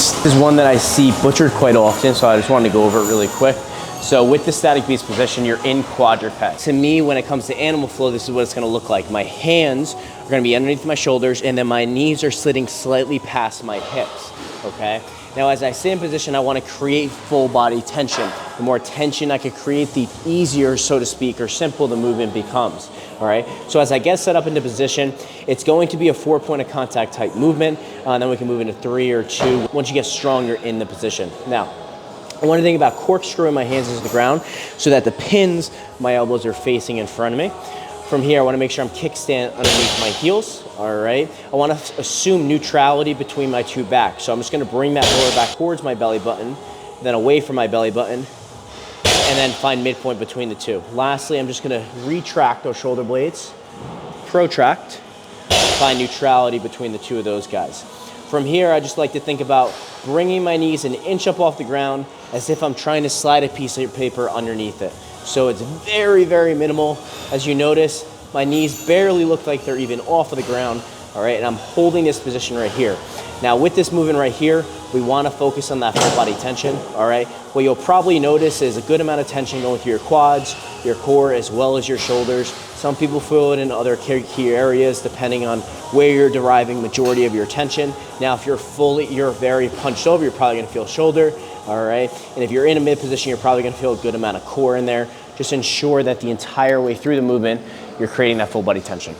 beast is one that I see butchered quite often, so I just wanted to go over it really quick. So with the static beast position, you're in quadruped. To me, when it comes to animal flow, this is what it's gonna look like. My hands are gonna be underneath my shoulders, and then my knees are sliding slightly past my hips, okay? Now, as I sit in position, I wanna create full body tension. The more tension I can create, the easier, so to speak, or simple the movement becomes, all right? So as I get set up into position, it's going to be a 4 point of contact type movement, and then we can move into 3 or 2 once you get stronger in the position. Now, I want to think about corkscrewing my hands into the ground so that the pins, my elbows are facing in front of me. From here, I want to make sure I'm kickstand underneath my heels, all right? I want to assume neutrality between my two backs. So I'm just going to bring that lower back towards my belly button, then away from my belly button, and then find midpoint between the two. Lastly, I'm just going to retract those shoulder blades, protract, find neutrality between the two of those guys. From here, I just like to think about bringing my knees an inch up off the ground as if I'm trying to slide a piece of paper underneath it. So it's very, very minimal. As you notice, my knees barely look like they're even off of the ground, all right? And I'm holding this position right here. Now with this movement right here, we wanna focus on that full body tension, all right? What you'll probably notice is a good amount of tension going through your quads, your core, as well as your shoulders. Some people feel it in other key areas depending on where you're deriving majority of your tension. Now, if you're very punched over, you're probably gonna feel shoulder, all right? And if you're in a mid position, you're probably gonna feel a good amount of core in there. Just ensure that the entire way through the movement, you're creating that full body tension.